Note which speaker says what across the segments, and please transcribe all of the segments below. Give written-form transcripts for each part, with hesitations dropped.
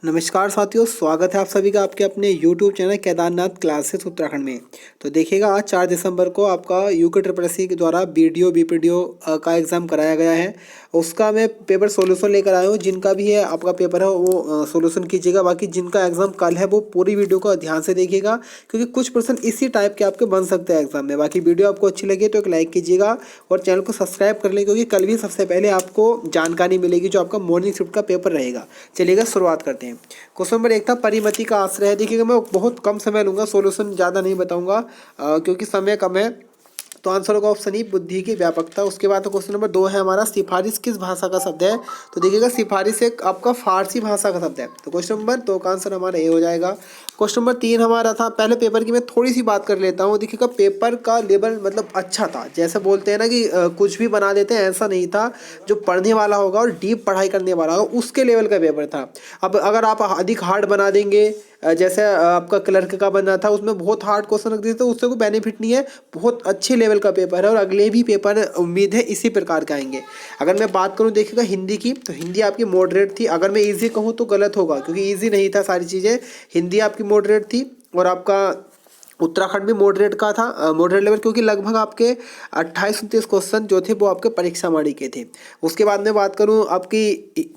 Speaker 1: नमस्कार साथियों, स्वागत है आप सभी का आपके अपने YouTube channel Kedarnath classes Uttarakhand में। तो देखिएगा, आज 4 दिसंबर को आपका यूके ट्रिपल एस सी के द्वारा बीडीओ बीपीडीओ का एग्ज़ाम कराया गया है। उसका मैं पेपर सॉल्यूशन लेकर आया हूँ। जिनका भी है आपका पेपर है वो सॉल्यूशन कीजिएगा। बाकी जिनका एग्ज़ाम कल है वो पूरी वीडियो को ध्यान से देखिएगा, क्योंकि कुछ प्रश्न इसी टाइप के आपके बन सकते हैं एग्जाम में। बाकी वीडियो आपको अच्छी लगे तो एक लाइक कीजिएगा और चैनल को सब्सक्राइब कर लें, क्योंकि कल भी सबसे पहले आपको जानकारी मिलेगी जो आपका मॉर्निंग शिफ्ट का पेपर रहेगा। चलिएगा शुरुआत करते हैं। क्वेश्चन नंबर 1 था परिमति का आश्रय है। देखिएगा, मैं बहुत कम समय लूंगा, सॉल्यूशन ज़्यादा नहीं बताऊंगा क्योंकि समय कम है। तो आंसर होगा ऑप्शन ई, बुद्धि की व्यापकता। उसके बाद क्वेश्चन नंबर 2 है हमारा, सिफारिश किस भाषा का शब्द है। तो देखिएगा, सिफारिश एक आपका फारसी भाषा का शब्द है। तो क्वेश्चन नंबर 2 का आंसर हमारा ए हो जाएगा। क्वेश्चन नंबर 3 हमारा था, पहले पेपर की मैं थोड़ी सी बात कर लेता हूँ। देखिएगा, पेपर का लेवल मतलब अच्छा था। जैसे बोलते हैं ना कि कुछ भी बना देते हैं, ऐसा नहीं था। जो पढ़ने वाला होगा और डीप पढ़ाई करने वाला होगा उसके लेवल का पेपर था। अब अगर आप अधिक हार्ड बना देंगे, जैसे आपका क्लर्क का बनना था, उसमें बहुत हार्ड क्वेश्चन रख दिए तो उससे कोई बेनिफिट नहीं है। बहुत अच्छे लेवल का पेपर है और अगले भी पेपर उम्मीद है इसी प्रकार के आएंगे। अगर मैं बात करूं देखिएगा हिंदी की, तो हिंदी आपकी मॉडरेट थी। अगर मैं इजी कहूं तो गलत होगा, क्योंकि इजी नहीं था सारी चीज़ें। हिंदी आपकी मॉडरेट थी और आपका उत्तराखंड भी मॉडरेट का था, मॉडरेट लेवल, क्योंकि लगभग आपके 28-29 क्वेश्चन जो थे वो आपके परीक्षा माड़ी के थे। उसके बाद में बात करूं आपकी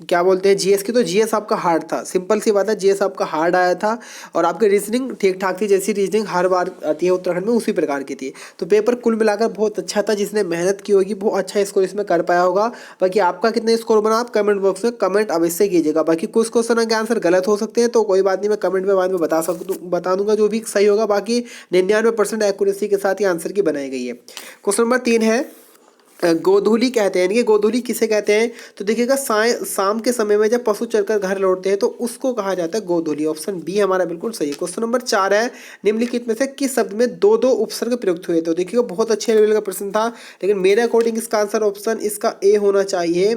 Speaker 1: क्या बोलते हैं जीएस की, तो जीएस आपका हार्ड था। सिंपल सी बात है, जीएस आपका हार्ड आया था। और आपकी रीजनिंग ठीक ठाक थी, जैसी रीजनिंग हर बार आती है उत्तराखंड में उसी प्रकार की थी। तो पेपर कुल मिलाकर बहुत अच्छा था। जिसने मेहनत की होगी वो अच्छा स्कोर इसमें कर पाया होगा। बाकी आपका कितना स्कोर बना आप कमेंट बॉक्स में कमेंट अवश्य कीजिएगा। बाकी कुछ क्वेश्चन के आंसर गलत हो सकते हैं, तो कोई बात नहीं, मैं कमेंट में बाद में बता दूंगा जो भी सही होगा। बाकी 99% एक्यूरेसी के साथ ही आंसर की बनाई गई है। क्वेश्चन नंबर 3 है, गोधूली कहते हैं। ये गोधूली किसे कहते हैं। तो देखिएगा, शाम के समय में जब पशु चरकर घर लौटते हैं तो उसको कहा जाता है गोधूली। ऑप्शन बी हमारा बिल्कुल सही है। क्वेश्चन नंबर 4 है, निम्नलिखित में से किस शब्द में दो दो उपसर्ग प्रयुक्त हुए। तो देखिएगा, बहुत अच्छे लेवल का प्रश्न था, लेकिन मेरे अकॉर्डिंग इसका आंसर ऑप्शन इसका ए होना चाहिए,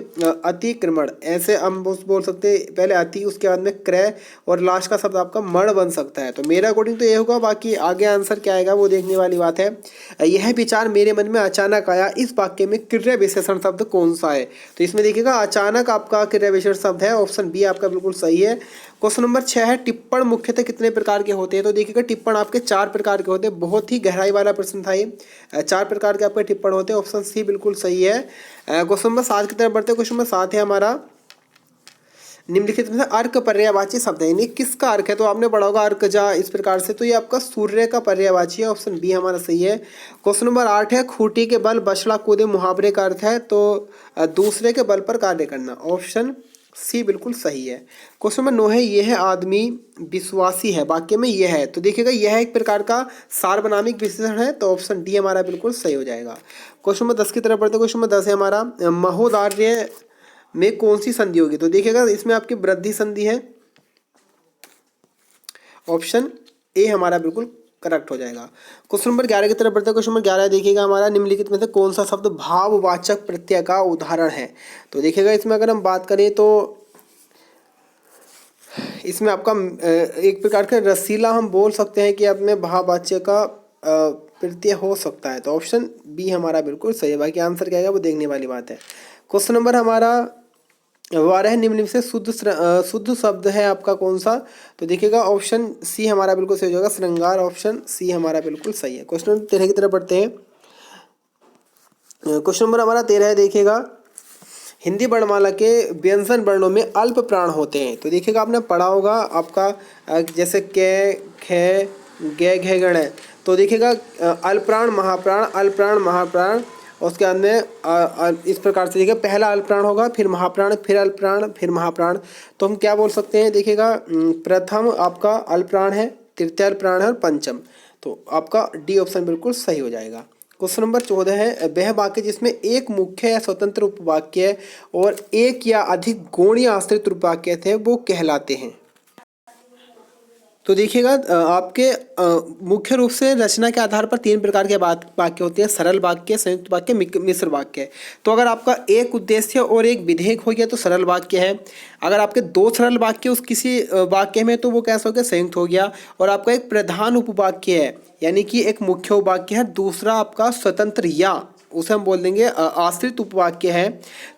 Speaker 1: अतिक्रमण। ऐसे हम बोल सकते हैं, पहले अति, उसके बाद में क्रय और लास्ट का शब्द आपका मण बन सकता है। तो मेरे अकॉर्डिंग तो ये होगा। बाकी आगे आंसर क्या आएगा वो देखने वाली बात है। यह विचार मेरे मन में अचानक आया, इस वाक्य में क्रिया विशेषण शब्द कौन सा है। तो इसमें देखिएगा, अचानक आपका क्रिया विशेषण शब्द है। ऑप्शन बी आपका बिल्कुल सही है। क्वेश्चन नंबर 6 है, टिप्पण मुख्यतः कितने प्रकार के होते हैं। तो देखिएगा, टिप्पण आपके 4 प्रकार के होते हैं। बहुत ही गहराई वाला प्रश्न था ये। 4 प्रकार के आपके टिप्पण होते हैं। ऑप्शन सी बिल्कुल सही है। क्वेश्चन नंबर 7 की तरफ बढ़ते हैं। क्वेश्चन नंबर 7 है हमारा, निम्नलिखित में से अर्क पर्यायवाची शब्द है, यानी किसका अर्क है। तो आपने पढ़ा होगा अर्क जा, इस प्रकार से। तो ये आपका सूर्य का पर्यायवाची है। ऑप्शन बी हमारा सही है। क्वेश्चन नंबर 8 है, खूंटी के बल बछड़ा कूदे मुहावरे का अर्थ है। तो दूसरे के बल पर कार्य करना। ऑप्शन सी बिल्कुल सही है। क्वेश्चन नंबर 9 है, यह आदमी विश्वासी है, वाक्य में यह है। तो देखिएगा, यह एक प्रकार का सार्वनामिक विशेषण है। तो ऑप्शन डी हमारा बिल्कुल सही हो जाएगा। क्वेश्चन नंबर 10 की तरफ बढ़ते हैं। क्वेश्चन नंबर 10 है हमारा, महोदार्य में कौन सी संधि होगी। तो देखिएगा, इसमें आपकी वृद्धि संधि है। ऑप्शन ए हमारा बिल्कुल करेक्ट हो जाएगा। क्वेश्चन नंबर 11 की तरफ बढ़ते हैं। क्वेश्चन नंबर 11 देखिएगा हमारा, निम्नलिखित में से कौन सा शब्द भाववाचक प्रत्यय का उदाहरण है। तो देखिएगा, इसमें अगर हम बात करें तो इसमें आपका एक प्रकार का रसीला हम बोल सकते हैं कि अपने भाववाच्य का प्रत्यय हो सकता है। तो ऑप्शन बी हमारा बिल्कुल सही है। बाकी आंसर क्या आएगा वो देखने वाली बात है। क्वेश्चन नंबर हमारा 12 निम्न में से शुद्ध शब्द है आपका कौन सा। तो देखिएगा, ऑप्शन सी हमारा बिल्कुल सही होगा, श्रृंगार। ऑप्शन सी हमारा बिल्कुल सही है। क्वेश्चन नंबर 13 की तरफ बढ़ते हैं। क्वेश्चन नंबर हमारा 13 है, देखिएगा, हिंदी वर्णमाला के व्यंजन वर्णों में अल्प प्राण होते हैं। तो देखिएगा, आपने पढ़ा होगा आपका जैसे कै, खे, गे, घे, गण है। तो देखिएगा, अल्पप्राण, महाप्राण, अल्पप्राण, महाप्राण। और उसके बाद में इस प्रकार से देखिए, पहला अल्पप्राण होगा, फिर महाप्राण, फिर अल्पप्राण, फिर महाप्राण। तो हम क्या बोल सकते हैं, देखिएगा, प्रथम आपका अल्पप्राण है, तृतीय अल्पप्राण है और पंचम। तो आपका डी ऑप्शन बिल्कुल सही हो जाएगा। क्वेश्चन नंबर 14 है, वह वाक्य जिसमें एक मुख्य या स्वतंत्र उपवाक्य और एक या अधिक गौण या आश्रित उपवाक्य थे वो कहलाते हैं। तो देखिएगा, आपके मुख्य रूप से रचना के आधार पर 3 प्रकार के वाक्य होते हैं, सरल वाक्य, संयुक्त वाक्य, मिश्र वाक्य। तो अगर आपका एक उद्देश्य और एक विधेयक हो गया तो सरल वाक्य है। अगर आपके 2 सरल वाक्य उस किसी वाक्य में तो वो कैसा हो गया, संयुक्त हो गया। और आपका एक प्रधान उपवाक्य है, यानी कि एक मुख्य उपवाक्य है, दूसरा आपका स्वतंत्र या उसे हम बोल देंगे आश्रित उपवाक्य है,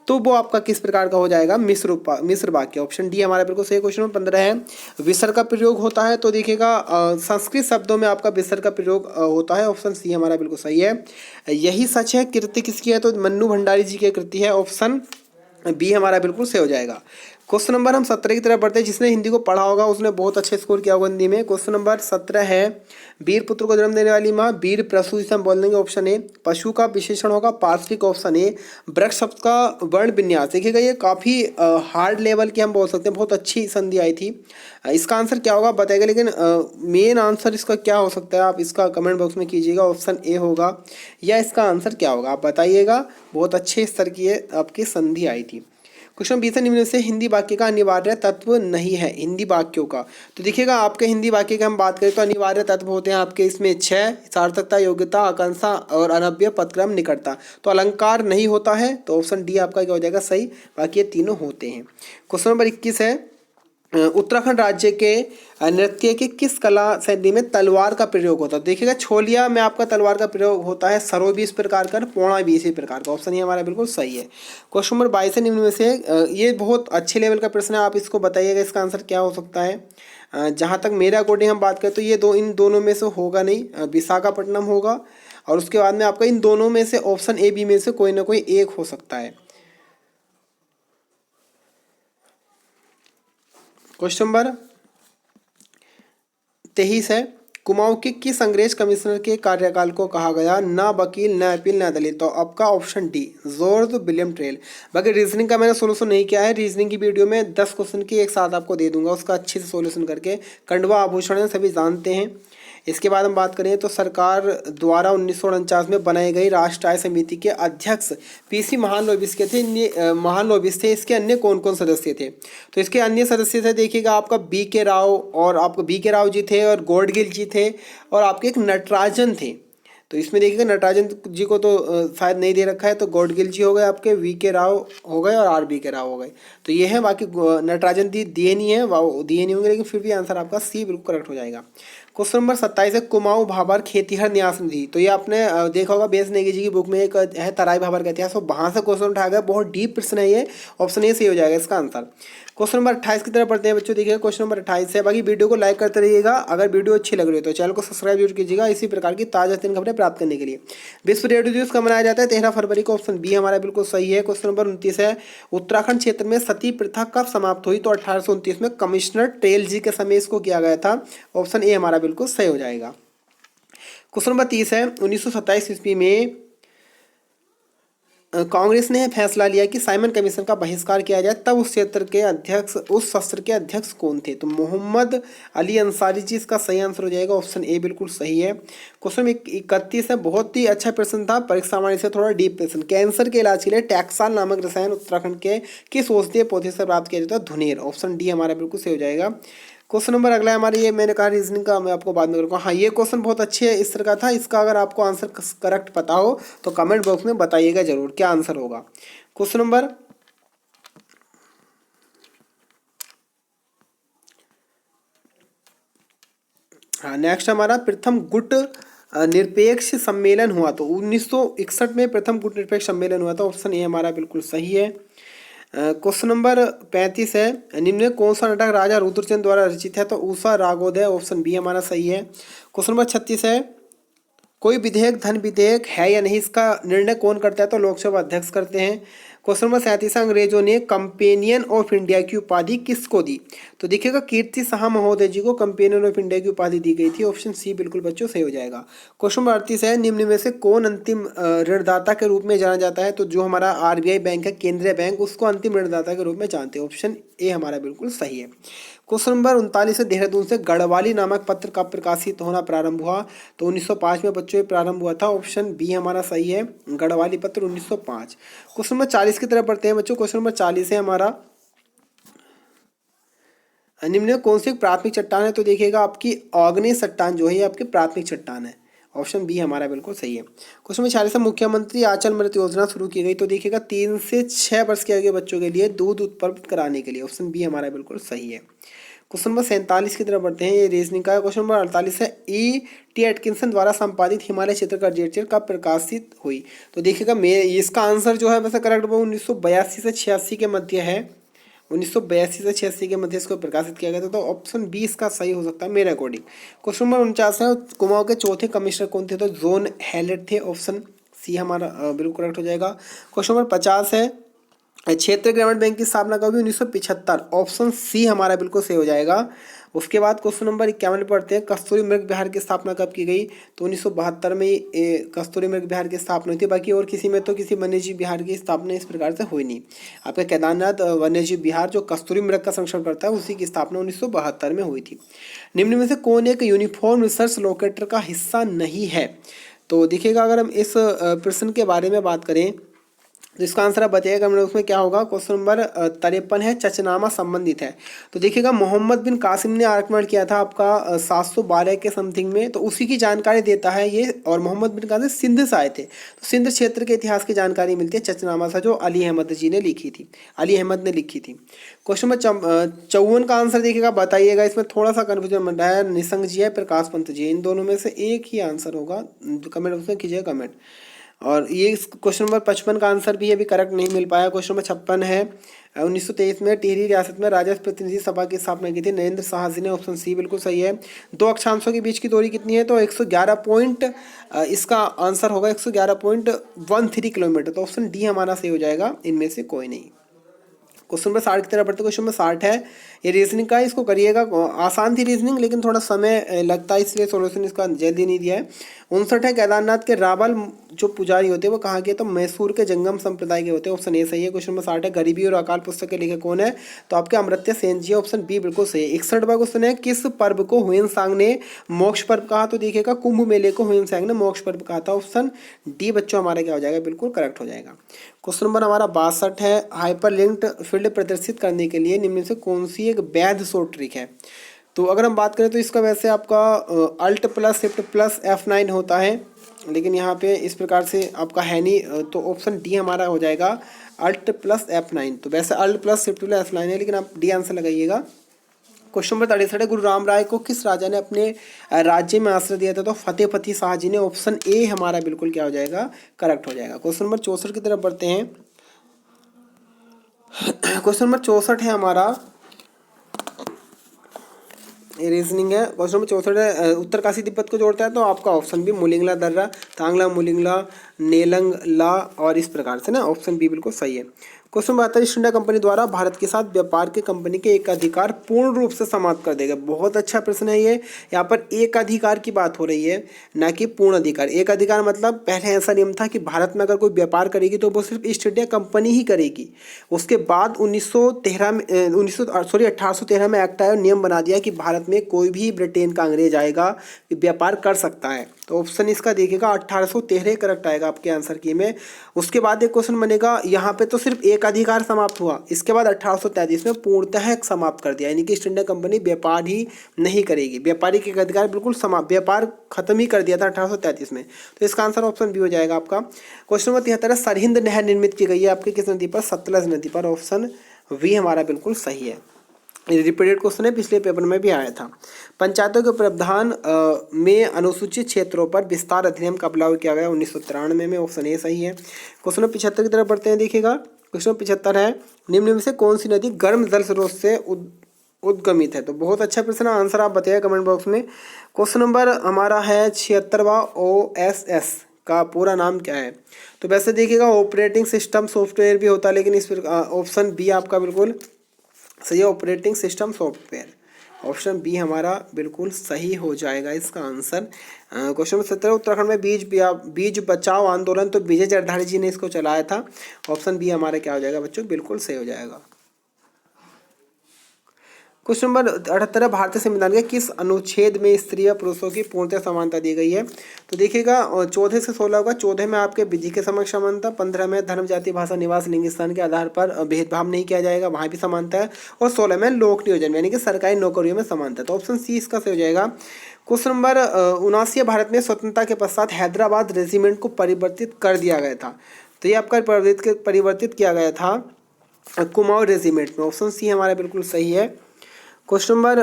Speaker 1: तो वो आपका किस प्रकार का हो जाएगा, मिश्र वाक्य। ऑप्शन डी हमारा बिल्कुल सही। क्वेश्चन नंबर 15 है, विसर्ग का प्रयोग होता है, तो देखिएगा संस्कृत शब्दों में आपका विसर्ग का प्रयोग होता है। ऑप्शन सी हमारा बिल्कुल सही है। यही सच है कृति किसकी है, तो मन्नू भंडारी जी की कृति है। ऑप्शन बी हमारा बिल्कुल सही हो जाएगा। क्वेश्चन नंबर हम 17 की तरफ बढ़ते हैं। जिसने हिंदी को पढ़ा होगा उसने बहुत अच्छे स्कोर किया होगा हिंदी में। क्वेश्चन नंबर 17 है, वीर पुत्र को जन्म देने वाली माँ, वीर प्रसू जिसे हम बोल देंगे। Option A. पशु का विशेषण होगा पार्श्विक। Option A. वृक्ष शब्द का वर्ण विन्यास, देखिएगा ये काफ़ी हार्ड लेवल की हम बोल सकते हैं, बहुत अच्छी संधि आई थी। इसका आंसर क्या होगा बताएगा, लेकिन मेन आंसर इसका क्या हो सकता है आप इसका कमेंट बॉक्स में कीजिएगा। ऑप्शन ए होगा, या इसका आंसर क्या होगा आप बताइएगा। बहुत अच्छे स्तर की आपकी संधि आई थी। क्वेश्चन 20 निम्न से हिंदी वाक्य का अनिवार्य तत्व नहीं है, हिंदी वाक्यों का। तो देखिएगा आपके हिंदी वाक्य की हम बात करें तो अनिवार्य तत्व होते हैं आपके इसमें 6, सार्थकता, योग्यता, आकांक्षा और अनव्यय, पदक्रम, निकटता। तो अलंकार नहीं होता है, तो ऑप्शन डी आपका क्या हो जाएगा सही। बाकी ये तीनों होते हैं। क्वेश्चन नंबर 21 है, उत्तराखंड राज्य के नृत्य के किस कला शैली में तलवार का प्रयोग होता है। देखिएगा छोलिया में आपका तलवार का प्रयोग होता है, सरो भी इस प्रकार का, पौड़ा भी इसी प्रकार का। ऑप्शन ये हमारा बिल्कुल सही है। क्वेश्चन नंबर 22 है निम्न में से, ये बहुत अच्छे लेवल का प्रश्न है, आप इसको बताइएगा इसका आंसर क्या हो सकता है। जहाँ तक मेरे अकॉर्डिंग हम बात करें तो ये इन दोनों में से होगा नहीं, विशाखापट्टनम होगा, और उसके बाद में आपका इन दोनों में से ऑप्शन ए बी में से कोई ना कोई एक हो सकता है। क्वेश्चन नंबर 23 है, कुमाऊं के किस अंग्रेज कमिश्नर के कार्यकाल को कहा गया न वकील, न अपील, न दलित। तो आपका option D George William trail. बाकी रीजनिंग का मैंने सोल्यूशन नहीं किया है, रीजनिंग की वीडियो में 10 क्वेश्चन की एक साथ आपको दे दूंगा, उसका अच्छे से सोल्यूशन करके। खंडवा आभूषण है सभी जानते हैं। इसके बाद हम बात करें तो सरकार द्वारा 1949 में बनाई गई राष्ट्रीय समिति के अध्यक्ष पीसी महालनोबिस के थे, महालनोबिस थे। इसके अन्य कौन कौन सदस्य थे, तो इसके अन्य सदस्य थे देखिएगा आपका बी के राव, और आपको बी के राव जी थे, और गौडगिल जी थे, और आपके एक नटराजन थे। तो इसमें देखिएगा नटराजन जी को तो शायद नहीं दे रखा है, तो गौडगिल जी हो गए, आपके वी के राव हो गए, और आर बी के राव हो गए। तो ये है, बाकी नटराजन दिए नहीं है, दिए नहीं होंगे, लेकिन फिर भी आंसर आपका सी बिल्कुल करेक्ट हो जाएगा। क्वेश्चन नंबर 27 है, कुमाऊं भाबर खेतिहर न्यास निधि। तो ये आपने देखा होगा बेस नेगी जी की बुक में एक है तराई भाबर का इतिहास, तो वहाँ से क्वेश्चन उठाया गया, बहुत डीप प्रश्न है ये। ऑप्शन ए सही हो जाएगा इसका आंसर। क्वेश्चन नंबर 28 की तरफ पढ़ते हैं बच्चों। देखिए क्वेश्चन नंबर 28 है, बाकी वीडियो को लाइक करते रहिएगा, अगर वीडियो अच्छी लग रही है तो चैनल को सब्सक्राइब जरूर कीजिएगा इसी प्रकार की ताज़ा 3 खबरें प्राप्त करने के लिए। विश्व रेडियो दिवस कब मनाया जाता है, 13 फरवरी को। ऑप्शन बी हमारा बिल्कुल सही है। क्वेश्चन नंबर 29 है, उत्तराखंड क्षेत्र में सती प्रथा कब समाप्त हुई, तो 1829 में कमिश्नर टेल जी के समय इसको किया गया था। ऑप्शन ए हमारा बिल्कुल सही हो जाएगा। क्वेश्चन नंबर 30 है, 1927 ईस्वी में कांग्रेस ने फैसला लिया कि साइमन कमीशन का बहिष्कार किया जाए, तब उस क्षेत्र के अध्यक्ष, उस सत्र के अध्यक्ष कौन थे, तो मोहम्मद अली अंसारी जी इसका सही आंसर हो जाएगा। ऑप्शन ए बिल्कुल सही है। क्वेश्चन 31 है, बहुत ही अच्छा प्रश्न था, परीक्षा वाणी से थोड़ा डीप प्रश्न। कैंसर के इलाज के लिए टैक्साल नामक रसायन उत्तराखंड के किस औषधीय पौधे से प्राप्त किया जाता है, धुनेर। ऑप्शन डी हमारा बिल्कुल सही हो जाएगा। क्वेश्चन नंबर अगला है हमारे, ये मैंने कहा रीजनिंग का, मैं आपको बाद में करूँगा। हाँ, ये क्वेश्चन बहुत अच्छे इस तरह का था, इसका अगर आपको आंसर करेक्ट पता हो तो कमेंट बॉक्स में बताइएगा जरूर क्या आंसर होगा। क्वेश्चन नंबर नेक्स्ट हमारा, प्रथम गुट निरपेक्ष सम्मेलन हुआ, तो 1961 में प्रथम गुट निरपेक्ष सम्मेलन हुआ था। ऑप्शन ए हमारा बिल्कुल सही है। क्वेश्चन नंबर 35 है, निम्न में कौन सा नाटक राजा रुद्रचंद द्वारा रचित है, तो उषा रागोदय। ऑप्शन बी हमारा सही है। क्वेश्चन नंबर 36 है, कोई विधेयक धन विधेयक है या नहीं, इसका निर्णय कौन करता है, तो लोकसभा अध्यक्ष करते हैं। क्वेश्चन नंबर 37, अंग्रेजों ने कंपेनियन ऑफ इंडिया की उपाधि किसको दी, तो देखिएगा कीर्ति शाह महोदय जी को कंपेनियन ऑफ इंडिया की उपाधि दी गई थी। ऑप्शन सी बिल्कुल बच्चों सही हो जाएगा। क्वेश्चन नंबर 38 है, निम्न में से कौन अंतिम ऋणदाता के रूप में जाना जाता है, तो जो हमारा आरबीआई बैंक है, केंद्रीय बैंक, उसको अंतिम ऋणदाता के रूप में जानते हैं। ऑप्शन ए हमारा बिल्कुल सही है। क्वेश्चन नंबर 39 है, देहरादून से गढ़वाली नामक पत्र का प्रकाशित होना प्रारंभ हुआ, तो 1905 में बच्चों प्रारंभ हुआ था। ऑप्शन बी हमारा सही है, गढ़वाली पत्र 1905। क्वेश्चन नंबर 40 की तरफ बढ़ते हैं बच्चों। क्वेश्चन नंबर 40 है हमारा, निम्न में कौन सी प्राथमिक चट्टान है, तो देखिएगा आपकी आग्नेय चट्टान जो है ये आपकी प्राथमिक चट्टान है। ऑप्शन बी हमारा बिल्कुल सही है। क्वेश्चन नंबर 46 है, मुख्यमंत्री आंचल मृत योजना शुरू की गई, तो देखिएगा 3 से 6 वर्ष के आगे बच्चों के लिए दूध उत्पन्न कराने के लिए। ऑप्शन बी हमारा बिल्कुल सही है। क्वेश्चन नंबर 47 की तरफ बढ़ते हैं, ये रीजनिंग का है। क्वेश्चन नंबर 48 है, ई टी एटकिंसन द्वारा संपादित हिमालय क्षेत्र का लिटरेचर कब प्रकाशित हुई। तो देखिएगा मैं इसका आंसर जो है वैसे करेक्ट 1982 से 86 के मध्य है। 1982 से 86 के मध्य इसको प्रकाशित किया गया था। तो ऑप्शन बी इसका सही हो सकता है मेरे अकॉर्डिंग। क्वेश्चन नंबर 49 है, कुमाऊं के चौथे कमिश्नर कौन थे। तो जॉन हैलेट थे। ऑप्शन सी हमारा बिल्कुल करेक्ट हो जाएगा। क्वेश्चन नंबर 50 है, क्षेत्रीय ग्रामीण बैंक की स्थापना कब हुई। 1975। ऑप्शन सी हमारा बिल्कुल सही हो जाएगा। उसके बाद क्वेश्चन नंबर 51 पढ़ते हैं, कस्तूरी मृग विहार की स्थापना कब की गई। तो 1972 में कस्तूरी मृग विहार की स्थापना हुई थी। बाकी और किसी में तो किसी वन्यजीव विहार की स्थापना इस प्रकार से हुई नहीं। आपका केदारनाथ वन्यजीव विहार जो कस्तूरी मृग का संरक्षण करता है उसी की स्थापना 1972 में हुई थी। निम्न में से कौन एक यूनिफॉर्म रिसर्च लोकेटर का हिस्सा नहीं है। तो देखिएगा अगर हम इस प्रश्न के बारे में बात करें तो इसका आंसर आप बताइएगा मैंने उसमें क्या होगा। क्वेश्चन नंबर 53 है, चचनामा संबंधित है। तो देखिएगा मोहम्मद बिन कासिम ने आक्रमण किया था आपका 712 के समथिंग में, तो उसी की जानकारी देता है ये। और मोहम्मद बिन कासिम सिंध से आए थे, तो सिंध क्षेत्र के इतिहास की जानकारी मिलती है चचनामा से, जो अली अहमद जी ने लिखी थी, अली अहमद ने लिखी थी। क्वेश्चन नंबर 54 का आंसर देखिएगा बताइएगा। इसमें थोड़ा सा कन्फ्यूजन बन रहा है, निसंग जी है प्रकाश पंत जी, इन दोनों में से एक ही आंसर होगा। कमेंट उसमें कीजिएगा कमेंट। और ये क्वेश्चन नंबर 55 का आंसर भी अभी करेक्ट नहीं मिल पाया। क्वेश्चन नंबर 56 है, 1923 में टिहरी रियासत में राजस्व प्रतिनिधि सभा की स्थापना की थी नरेंद्र शाह जी ने। ऑप्शन सी बिल्कुल सही है। दो अक्षांशों के बीच की दूरी कितनी है। तो 111 पॉइंट इसका आंसर होगा 111.13 किलोमीटर। तो ऑप्शन डी हमारा सही हो जाएगा, इनमें से कोई नहीं। क्वेश्चन नंबर 60 की तरफ बढ़ते। क्वेश्चन नंबर 60 है, ये रीजनिंग का है, इसको करिएगा। आसान थी रीजनिंग लेकिन थोड़ा समय लगता है, इसलिए सॉल्यूशन इसका जल्दी नहीं दिया है। 59 है, केदारनाथ के रावल जो पुजारी होते हैं वो कहाँ के। तो मैसूर के जंगम संप्रदाय के होते हैं। ऑप्शन ए सही है। क्वेश्चन नंबर 60 है, गरीबी और अकाल पुस्तक के लेखक कौन है। तो आपके अमर्त्य सेन जी। ऑप्शन बी बिल्कुल सही है। 61वां क्वेश्चन है, किस पर्व को ह्वेन सांग ने मोक्ष पर्व कहा। तो देखिएगा कुंभ मेले को ह्वेन सांग ने मोक्ष पर्व कहा था। ऑप्शन डी बच्चों हमारा क्या हो जाएगा, बिल्कुल करेक्ट हो जाएगा। क्वेश्चन नंबर हमारा 62 है, हाइपरलिंक्ड फील्ड प्रदर्शित करने के लिए निम्न से कौन सी एक वैध शॉर्ट ट्रिक है। तो अगर हम बात करें तो इसका वैसे आपका alt plus shift plus F9 होता है, लेकिन यहाँ पे इस प्रकार से आपका है नहीं। तो ऑप्शन डी हमारा हो जाएगा अल्ट प्लस F9। तो वैसे alt plus shift plus F9 है, लेकिन आप डी आंसर लगाइएगा। क्वेश्चन नंबर 63 है, गुरु राम राय को किस राजा ने अपने राज्य में आश्रय दिया था। तो फतेह शाह जी ने। ऑप्शन ए हमारा बिल्कुल क्या हो जाएगा, करेक्ट हो जाएगा। क्वेश्चन नंबर 64 की तरफ बढ़ते हैं। क्वेश्चन नंबर 64 है हमारा, ये रीजनिंग है। क्वेश्चन नंबर 64 है, उत्तरकाशी तिब्बत को जोड़ता है। तो आपका ऑप्शन बी मुलिंगला दर्रा, तांगला मुलिंगला, नेलंगला और इस प्रकार से ना, ऑप्शन बी बिल्कुल सही है। Question number 48, east India company द्वारा भारत के साथ व्यापार के कंपनी के एक अधिकार पूर्ण रूप से समाप्त कर देगा। बहुत अच्छा प्रश्न है ये। यहाँ पर एक अधिकार की बात हो रही है, ना कि पूर्ण अधिकार। एक अधिकार मतलब पहले ऐसा नियम था कि भारत में अगर कोई व्यापार करेगी तो वो सिर्फ ईस्ट इंडिया कंपनी ही करेगी। उसके बाद 1813 में एक्ट आया, नियम बना दिया कि भारत में कोई भी ब्रिटेन का अंग्रेज आएगा व्यापार कर सकता है। तो ऑप्शन इसका देखिएगा 1813 करेक्ट आएगा आपके आंसर की में। उसके बाद एक क्वेश्चन बनेगा, यहाँ पे तो सिर्फ एक अधिकार समाप्त हुआ, इसके बाद 1833 में पूर्णतः समाप्त कर दिया, यानी कि ईस्ट इंडिया कंपनी व्यापार ही नहीं करेगी। व्यापारी के अधिकार बिल्कुल समाप्त, व्यापार खत्म ही कर दिया था 1833 में। तो इसका आंसर ऑप्शन बी हो जाएगा आपका। क्वेश्चन नंबर 73 है, सरहिंद नहर निर्मित की गई है आपके किस नदी पर। सतलज नदी पर। ऑप्शन वी हमारा बिल्कुल सही है। रिपीटेड क्वेश्चन है, पिछले पेपर में भी आया था। पंचायतों के प्रावधान में अनुसूचित क्षेत्रों पर विस्तार अधिनियम कब लागू किया गया। 1993 में। ऑप्शन ए सही है। क्वेश्चन नंबर 75 की तरफ बढ़ते हैं। देखिएगा क्वेश्चन नंबर 75 है, निम्न में से कौन सी नदी गर्म जल स्रोत से उद्गमित है। तो बहुत अच्छा प्रश्न है, आंसर आप बताइए कमेंट बॉक्स में। क्वेश्चन नंबर हमारा है 76वां, OSS का पूरा नाम क्या है। तो वैसे देखिएगा ऑपरेटिंग सिस्टम सॉफ्टवेयर भी होता है, लेकिन इस ऑप्शन बी आपका बिल्कुल सही है, operating system software. Option B हमारा बिल्कुल सही हो जाएगा इसका आंसर। क्वेश्चन नंबर 17, उत्तराखंड में बीज बचाओ आंदोलन तो विजय जरधारी जी ने इसको चलाया था। ऑप्शन बी हमारा क्या हो जाएगा बच्चों, बिल्कुल सही हो जाएगा। क्वेश्चन नंबर 78, भारतीय संविधान के किस अनुच्छेद में स्त्री व पुरुषों की पूर्णतः समानता दी गई है। तो देखिएगा 14 से 16 होगा। 14 में आपके विधि के समक्ष समानता, 15 में धर्म जाति भाषा निवास लिंग स्थान के आधार पर भेदभाव नहीं किया जाएगा, वहाँ भी समानता है। और 16 में लोक नियोजन यानी कि सरकारी नौकरियों में समानता। तो ऑप्शन सी इसका सही हो जाएगा। क्वेश्चन नंबर 79, भारत में स्वतंत्रता के पश्चात हैदराबाद रेजिमेंट को परिवर्तित कर दिया गया था। तो ये आपका परिवर्तित किया गया था कुमाऊं रेजिमेंट में। ऑप्शन सी हमारा बिल्कुल सही है। क्वेश्चन नंबर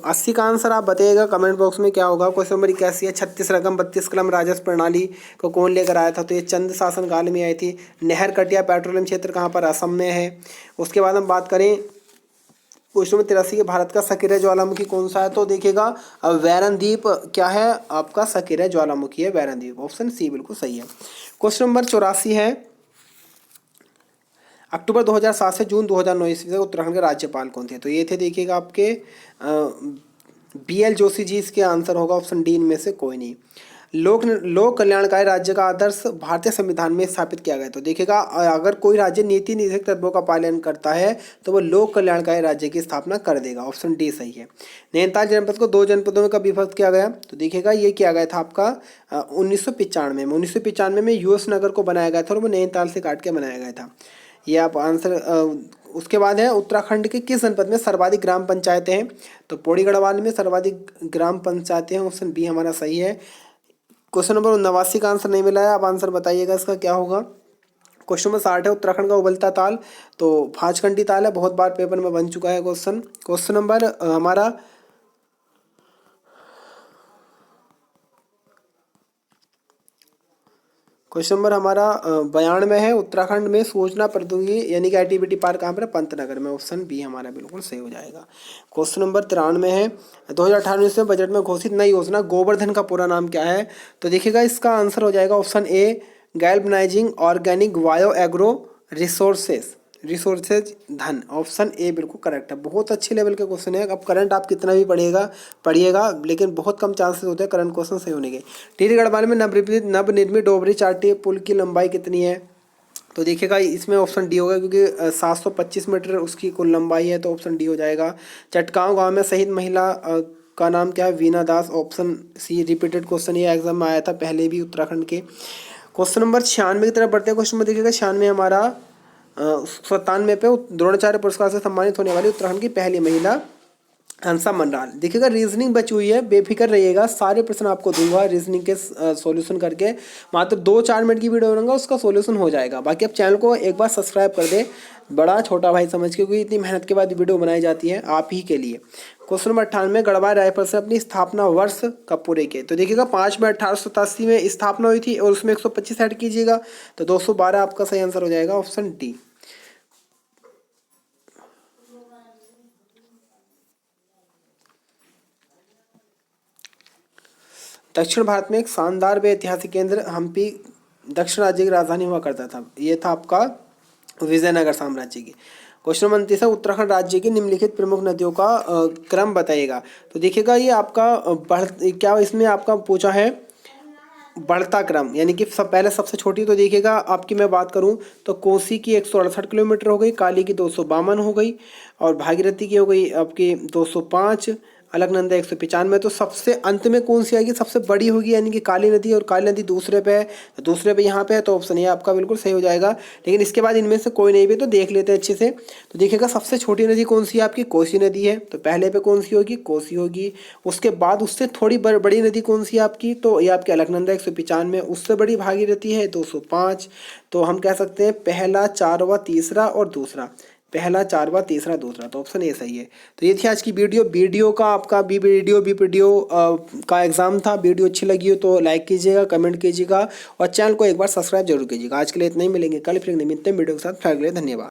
Speaker 1: 80 का आंसर आप बताइएगा कमेंट बॉक्स में क्या होगा। क्वेश्चन नंबर 81 है, 36 रकम 32 कलम राजस्व प्रणाली को कौन लेकर आया था? तो ये चंद शासन काल में आई थी। नहर कटिया पेट्रोलियम क्षेत्र कहाँ पर? असम में है। उसके बाद हम बात करें क्वेश्चन नंबर 83 के, भारत का सक्रिय ज्वालामुखी कौन सा है? तो देखिएगा वैरनदीप क्या है आपका? सक्रिय ज्वालामुखी है वैरनदीप। ऑप्शन सी बिल्कुल सही है। क्वेश्चन नंबर 84 है, अक्टूबर 2007 से जून 2009 ईस्वी तक उत्तराखंड के राज्यपाल कौन थे? तो ये थे देखिएगा आपके BL जोशी जी। इसके आंसर होगा ऑप्शन डी, इनमें से कोई नहीं। लोक कल्याणकारी राज्य का आदर्श भारतीय संविधान में स्थापित किया गया। तो देखिएगा अगर कोई राज्य नीति निदेशक तत्वों का पालन करता है तो वो लोक कल्याणकारी राज्य की स्थापना कर देगा। ऑप्शन डी सही है। नैनीताल जनपद को 2 जनपदों में कब विभक्त किया गया? तो देखिएगा ये किया गया था आपका 1995 में। 1995 में US नगर को बनाया गया था और वो नैनीताल से काट के बनाया गया था। ये आप आंसर। उसके बाद है, उत्तराखंड के किस जनपद में सर्वाधिक ग्राम पंचायतें हैं? तो पौड़ी गढ़वाल में सर्वाधिक ग्राम पंचायतें हैं। ऑप्शन बी हमारा सही है। क्वेश्चन नंबर 89 का आंसर नहीं मिला है, आप आंसर बताइएगा इसका क्या होगा। क्वेश्चन नंबर 60 है, उत्तराखंड का उबलता ताल तो भांजकंडी ताल है। बहुत बार पेपर में बन चुका है क्वेश्चन। क्वेश्चन नंबर हमारा क्वेश्चन नंबर हमारा 92 है, उत्तराखंड में सूचना प्रौद्योगिकी यानी कि ITBT पार्क कहाँ पर है? पंतनगर में। ऑप्शन बी हमारा बिल्कुल सही हो जाएगा। क्वेश्चन नंबर 93 है, 2018 में बजट में घोषित नई योजना गोवर्धन का पूरा नाम क्या है? तो देखिएगा इसका आंसर हो जाएगा option A, galvanising organic bio agro resources धन। ऑप्शन ए बिल्कुल करेक्ट है। बहुत अच्छे लेवल के क्वेश्चन है। अब करंट आप कितना भी पढ़िएगा लेकिन बहुत कम चांसेस होते हैं करंट क्वेश्चन सही होने के। टिहरी गढ़वाल में नवनिर्मित डोबरी चाटी पुल की लंबाई कितनी है? तो देखिएगा इसमें ऑप्शन डी होगा क्योंकि 725 मीटर उसकी कुल लंबाई है, तो ऑप्शन डी हो जाएगा। चटगांव गाँव में शहीद महिला का नाम क्या है? वीना दास। ऑप्शन सी रिपीटेड क्वेश्चन ये एग्जाम में आया था पहले भी उत्तराखंड के। क्वेश्चन नंबर 96 की तरफ बढ़ते हैं। क्वेश्चन में देखिएगा 96 हमारा 97 पे द्रोणाचार्य पुरस्कार से सम्मानित होने वाली उत्तराखंड की पहली महिला हंसा मंडाल। देखिएगा रीजनिंग बची हुई है, बेफिक्र रहिएगा, सारे प्रश्न आपको दूंगा रीजनिंग के सॉल्यूशन करके। मात्र 2-4 मिनट की वीडियो बनाऊंगा, उसका सॉल्यूशन हो जाएगा। बाकी आप चैनल को एक बार सब्सक्राइब कर दे, बड़ा छोटा भाई समझ के, क्योंकि इतनी मेहनत के बाद वीडियो बनाई जाती है आप ही के लिए। क्वेश्चन नंबर 98, गढ़वाल राइफल्स ने अपनी स्थापना वर्ष कब पूरे किए? तो देखिएगा 5 मई 1887 में स्थापना हुई थी और उसमें 125 ऐड कीजिएगा तो 212 आपका सही आंसर हो जाएगा। Option D. दक्षिण भारत में एक शानदार व ऐतिहासिक केंद्र हम्पी दक्षिण राज्य की राजधानी हुआ करता था। ये था आपका विजयनगर साम्राज्य की। क्वेश्चन नंबर 29 है, उत्तराखंड राज्य की निम्नलिखित प्रमुख नदियों का क्रम बताइएगा। तो देखिएगा ये आपका क्या इसमें आपका पूछा है बढ़ता क्रम, यानी कि पहले सबसे छोटी। तो देखिएगा आपकी मैं बात करूं तो कोसी की 168 किलोमीटर हो गई, काली की 252 हो गई और भागीरथी की हो गई आपकी 205, अलकनंदा 195। तो सबसे अंत में कौन सी आएगी? सबसे बड़ी होगी, यानी कि काली नदी। और काली नदी दूसरे पे है, तो दूसरे पे यहाँ पे है, तो ऑप्शन ये आपका बिल्कुल सही हो जाएगा। लेकिन इसके बाद इनमें से कोई नहीं भी, तो देख लेते हैं अच्छे से। तो देखिएगा सबसे छोटी नदी कौन सी है आपकी? कोसी नदी है। तो पहले पे कौन सी होगी? कोसी होगी। उसके बाद उससे थोड़ी बड़ी नदी कौन सी है आपकी? तो ये आपकी अलकनंदा 195। उससे बड़ी भागीरथी है 205। तो हम कह सकते हैं पहला, चारवा, तीसरा और दूसरा। पहला, चारवा, तीसरा, दूसरा। तो ऑप्शन ए सही है। तो ये थी आज की वीडियो का आपका बीपीडीओ का एग्जाम था। वीडियो अच्छी लगी हो तो लाइक कीजिएगा, कमेंट कीजिएगा और चैनल को एक बार सब्सक्राइब जरूर कीजिएगा। आज के लिए इतना ही, मिलेंगे कल फिर नए मिलते हैं वीडियो के साथ। फिर के लिए धन्यवाद।